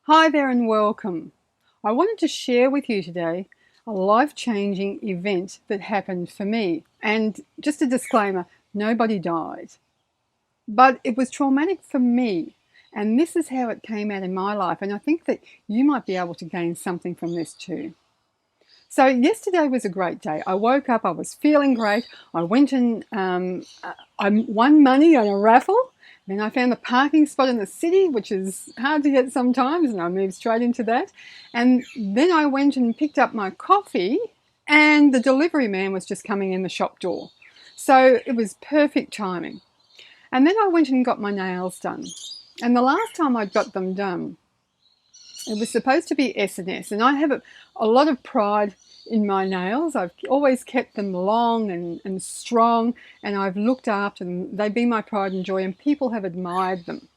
Hi there and welcome. I wanted to share with you today a life-changing event that happened for me. And just a disclaimer, nobody died. But it was traumatic for me. And this is how it came out in my life. And I think that you might be able to gain something from this too. So yesterday was a great day. I woke up, I was feeling great. I went and I won money on a raffle. Then I found a parking spot in the city, which is hard to get sometimes, and I moved straight into that. And then I went and picked up my coffee, and the delivery man was just coming in the shop door. So it was perfect timing. And then I went and got my nails done. And the last time I got them done, it was supposed to be S&S, and I have a lot of pride in my nails. I've always kept them long and strong, and I've looked after them. They've been my pride and joy, and people have admired them.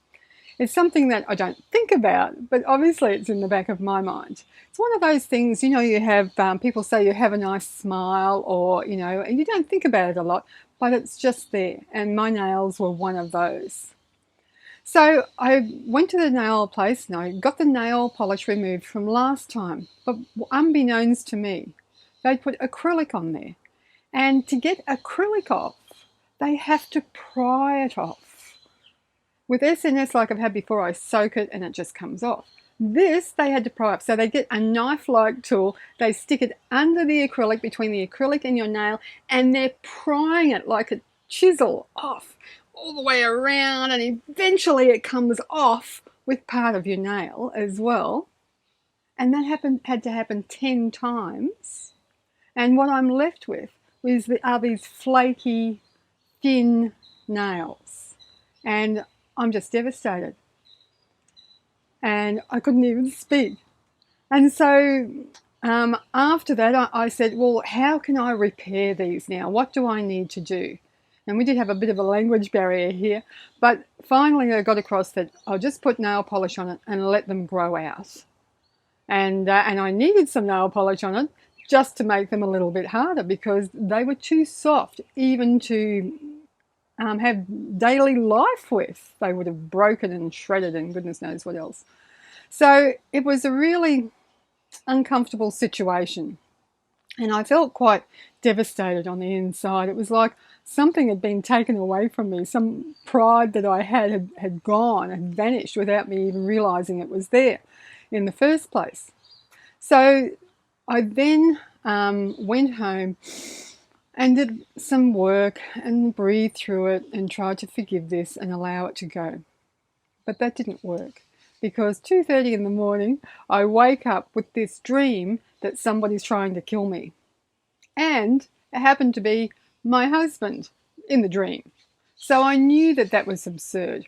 It's something that I don't think about, but obviously it's in the back of my mind. It's one of those things, you have people say you have a nice smile, or, and you don't think about it a lot, but it's just there, and my nails were one of those. So I went to the nail place and I got the nail polish removed from last time. But unbeknownst to me, they'd put acrylic on there. And to get acrylic off, they have to pry it off. With S&S, like I've had before, I soak it and it just comes off. This, they had to pry up. So they get a knife-like tool, they stick it under the acrylic, between the acrylic and your nail, and they're prying it like a chisel off all the way around, and eventually it comes off with part of your nail as well. And that had to happen 10 times. And what I'm left with are these flaky, thin nails. And I'm just devastated. And I couldn't even speak. And so after that, I said, well, how can I repair these now? What do I need to do? And we did have a bit of a language barrier here, but finally I got across that I'll just put nail polish on it and let them grow out. And I needed some nail polish on it just to make them a little bit harder, because they were too soft even to have daily life with. They would have broken and shredded and goodness knows what else. So it was a really uncomfortable situation. And I felt quite devastated on the inside. It was like something had been taken away from me. Some pride that I had gone, had vanished without me even realizing it was there in the first place. So I then went home and did some work and breathed through it and tried to forgive this and allow it to go. But that didn't work, because 2:30 in the morning, I wake up with this dream that somebody's trying to kill me. And it happened to be my husband in the dream. So I knew that that was absurd.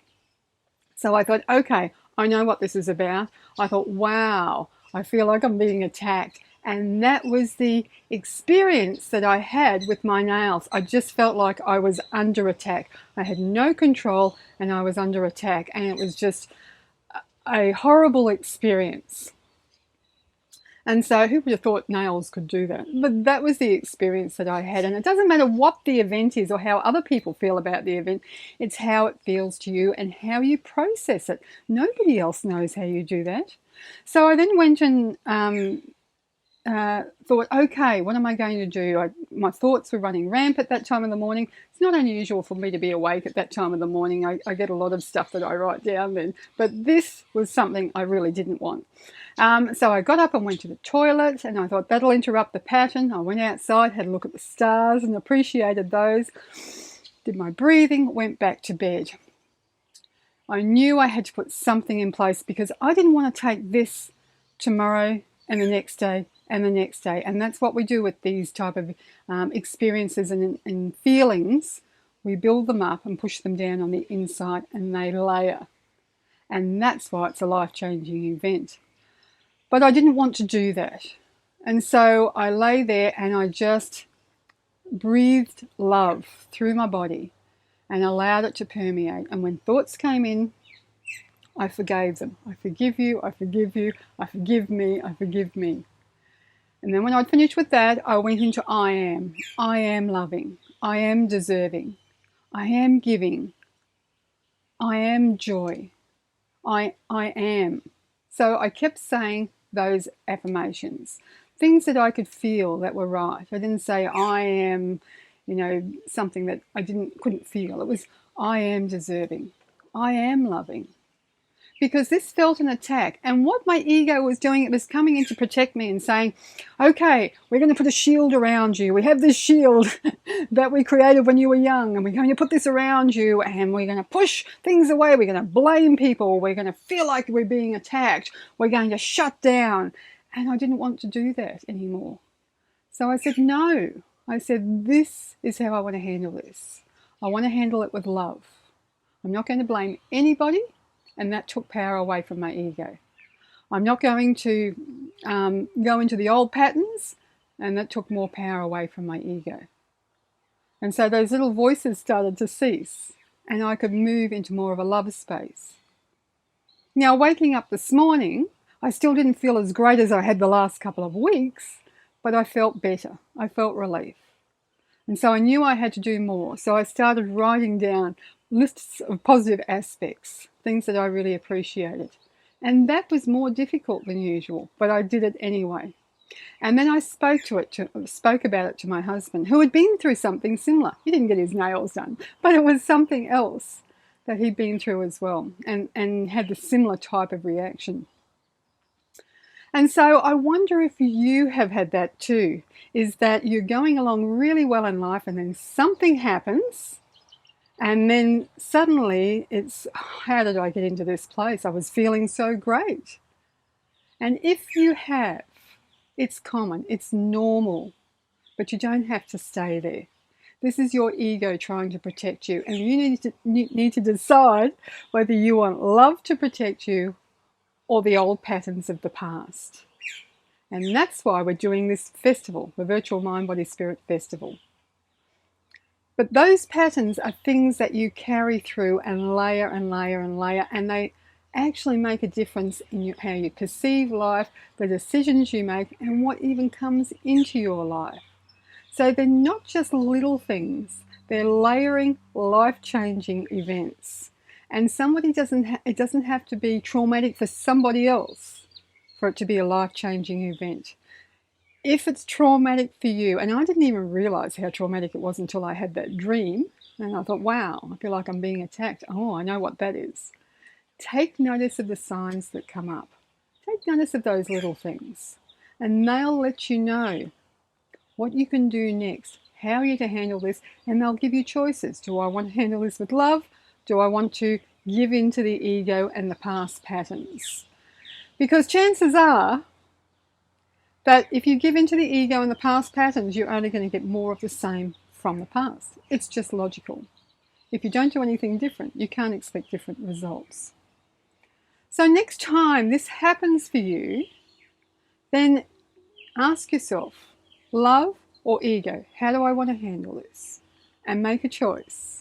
So I thought, okay, I know what this is about. I thought, wow, I feel like I'm being attacked. And that was the experience that I had with my nails. I just felt like I was under attack. I had no control and I was under attack. And it was just a horrible experience. And so who would have thought nails could do that? But that was the experience that I had. And it doesn't matter what the event is or how other people feel about the event. It's how it feels to you and how you process it. Nobody else knows how you do that. So I then went and thought, okay, what am I going to do? My thoughts were running rampant at that time of the morning. It's not unusual for me to be awake at that time of the morning. I get a lot of stuff that I write down then. But this was something I really didn't want. So I got up and went to the toilet, and I thought that'll interrupt the pattern. I went outside, had a look at the stars and appreciated those. Did my breathing, went back to bed. I knew I had to put something in place because I didn't want to take this tomorrow and the next day and the next day. And that's what we do with these type of experiences and feelings. We build them up and push them down on the inside, and they layer. And that's why it's a life-changing event. But I didn't want to do that. And so I lay there and I just breathed love through my body and allowed it to permeate. And when thoughts came in, I forgave them. I forgive you, I forgive you, I forgive me, I forgive me. And then when I'd finished with that, I went into I am. I am loving. I am deserving. I am giving. I am joy. I am. So I kept saying those affirmations, things that I could feel that were right. I didn't say I am, something that I couldn't feel. It was I am deserving. I am loving. Because this felt an attack. And what my ego was doing, it was coming in to protect me and saying, okay, we're going to put a shield around you. We have this shield that we created when you were young, and we're going to put this around you, and we're going to push things away. We're going to blame people. We're going to feel like we're being attacked. We're going to shut down. And I didn't want to do that anymore. So I said, no. I said, this is how I want to handle this. I want to handle it with love. I'm not going to blame anybody. And that took power away from my ego. I'm not going to go into the old patterns, and that took more power away from my ego. And so those little voices started to cease, and I could move into more of a love space. Now, waking up this morning, I still didn't feel as great as I had the last couple of weeks, but I felt better. I felt relief. And so I knew I had to do more. So I started writing down lists of positive aspects, things that I really appreciated. And that was more difficult than usual, but I did it anyway. And then I spoke about it to my husband, who had been through something similar. He didn't get his nails done, but it was something else that he'd been through as well, and had the similar type of reaction. And so I wonder if you have had that too, is that you're going along really well in life and then something happens, and then suddenly it's, how did I get into this place? I was feeling so great. And if you have, it's common, it's normal, but you don't have to stay there. This is your ego trying to protect you, and you need to decide whether you want love to protect you or the old patterns of the past. And that's why we're doing this festival, the Virtual Mind Body Spirit Festival. But those patterns are things that you carry through and layer and layer and layer, and they actually make a difference in how you perceive life, the decisions you make, and what even comes into your life. So they're not just little things, they're layering life-changing events. And it doesn't have to be traumatic for somebody else for it to be a life-changing event. If it's traumatic for you, and I didn't even realize how traumatic it was until I had that dream, and I thought, wow, I feel like I'm being attacked. Oh, I know what that is. Take notice of the signs that come up. Take notice of those little things, and they'll let you know what you can do next, how you're to handle this, and they'll give you choices. Do I want to handle this with love? Do I want to give in to the ego and the past patterns? Because chances are that if you give in to the ego and the past patterns, you're only going to get more of the same from the past. It's just logical. If you don't do anything different, you can't expect different results. So next time this happens for you, then ask yourself, love or ego, how do I want to handle this? And make a choice.